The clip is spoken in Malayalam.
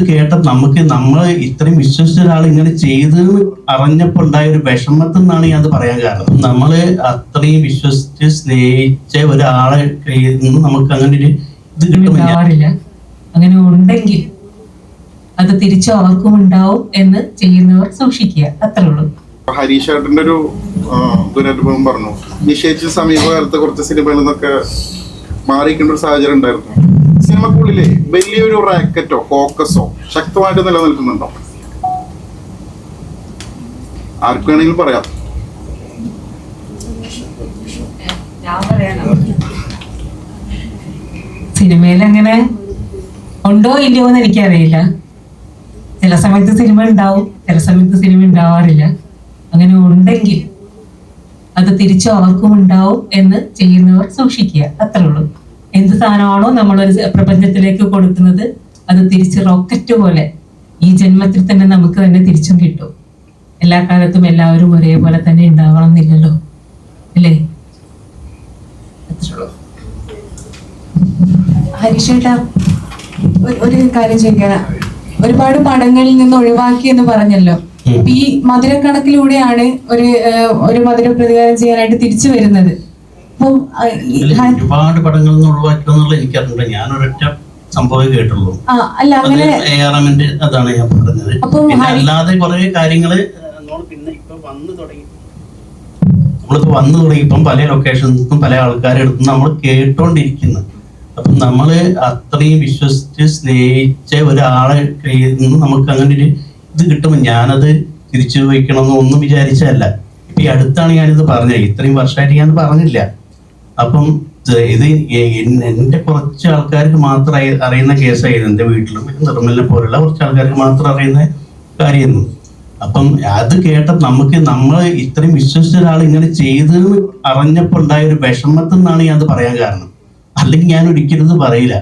കേട്ട നമ്മൾ ഇത്രയും വിശ്വസിച്ച ഒരാൾ ഇങ്ങനെ ചെയ്തെന്ന് അറിഞ്ഞപ്പോൾ ഉണ്ടായ ഒരു വിഷമത്തിൽ നിന്നാണ് ഞാൻ അത് പറയാൻ കാരണം. നമ്മള് അത്രയും വിശ്വസിച്ച് സ്നേഹിച്ച ഒരാളെ കയ്യിൽ നിന്ന് നമുക്ക് അങ്ങനെ ഒരു ഇത് കിട്ടുന്നില്ല. അങ്ങനെ ഉണ്ടെങ്കിൽ അത് തിരിച്ചു അവർക്കും ഉണ്ടാവും എന്ന് ചെയ്യുന്നവർ സൂക്ഷിക്കുക, അത്രേ ഉള്ളൂ. ഹരീഷ് ഏട്ടന്റെ ഒരു ദുരനുഭവം പറഞ്ഞു. നിശ്ചയിച്ച സമീപകാലത്ത് കുറച്ച് സിനിമകളിൽ നിന്നൊക്കെ മാറിയിരിക്കേണ്ട ഒരു സാഹചര്യം ഉണ്ടായിരുന്നു. സിനിമക്കുള്ളിലെ വലിയൊരു റാക്കറ്റോ ഫോക്കസോ ശക്തമായിട്ട് നിലനിൽക്കുന്നുണ്ടോ? ആർക്ക് വേണമെങ്കിലും പറയാം. സിനിമയിൽ അങ്ങനെ ഉണ്ടോ ഇല്ലയോ എന്ന് എനിക്കറിയില്ല. ചില സമയത്ത് സിനിമ ഉണ്ടാവും, ചില സമയത്ത് സിനിമ ഉണ്ടാവാറില്ല. അങ്ങനെ ഉണ്ടെങ്കിൽ അത് തിരിച്ചു അവർക്കും ഉണ്ടാവും എന്ന് ചെയ്യുന്നവർ സൂക്ഷിക്കുക, അത്രേ ഉള്ളൂ. എന്ത് സാധനമാണോ നമ്മളൊരു പ്രപഞ്ചത്തിലേക്ക് കൊടുക്കുന്നത് അത് തിരിച്ച് റോക്കറ്റ് പോലെ ഈ ജന്മത്തിൽ തന്നെ നമുക്ക് തന്നെ തിരിച്ചും കിട്ടും. എല്ലാ കാലത്തും എല്ലാവരും ഒരേപോലെ തന്നെ ഉണ്ടാവണം എന്നില്ലല്ലോ, അല്ലേ? ഹരീഷേട്ടാ, ഒരു കാര്യം ചോദിക്കാനാ. ഒരുപാട് പടങ്ങളിൽ നിന്ന് ഒഴിവാക്കി എന്ന് പറഞ്ഞല്ലോ. ഈ മധുരക്കണക്കിലൂടെയാണ് ഒരു മധുര പ്രതികാരം ചെയ്യാനായിട്ട് തിരിച്ചു വരുന്നത്. ഒരുപാട് പടങ്ങളിൽ നിന്ന് ഒഴിവാക്കിയെന്നുള്ള എനിക്കറിയില്ല. ഞാൻ ഒരൊറ്റ സംഭവം കേട്ടുള്ളൂ. അതാണ് ഞാൻ പറഞ്ഞത്. പിന്നെ അല്ലാതെ കുറെ കാര്യങ്ങള് പിന്നെ ഇപ്പൊ നമ്മളിപ്പോ വന്നു തുടങ്ങിയപ്പം പല ലൊക്കേഷൻസും പല ആൾക്കാരെടുത്തും നമ്മൾ കേട്ടോണ്ടിരിക്കുന്നു. അപ്പം നമ്മള് അത്രയും വിശ്വസിച്ച് സ്നേഹിച്ച ഒരാളെ കയ്യിൽ നിന്ന് നമുക്ക് അങ്ങനെ ഒരു ഇത് കിട്ടുമ്പോൾ ഞാനത് തിരിച്ചു വയ്ക്കണമെന്ന് ഒന്നും വിചാരിച്ചല്ല. ഇപ്പൊ ഈ അടുത്താണ് ഞാനിത് പറഞ്ഞത്. ഇത്രയും വർഷമായിട്ട് ഞാൻ പറഞ്ഞില്ല. അപ്പം ഇത് എന്റെ കുറച്ച് ആൾക്കാർക്ക് മാത്രം അറിയുന്ന കേസായിരുന്നു. എന്റെ വീട്ടിലും നിർമ്മലിനെ പോലുള്ള കുറച്ച് ആൾക്കാർക്ക് മാത്രം അറിയുന്ന കാര്യമായിരുന്നു. അപ്പം അത് കേട്ട നമ്മൾ ഇത്രയും വിശ്വസിച്ച ഒരാൾ ഇങ്ങനെ ചെയ്തെന്ന് അറിഞ്ഞപ്പോൾ ഉണ്ടായ ഒരു വിഷമത്തിൽ നിന്നാണ് ഞാൻ അത് പറയാൻ കാരണം. അല്ലെങ്കിൽ ഞാൻ ഒരിക്കലും ഇത് പറയില്ല.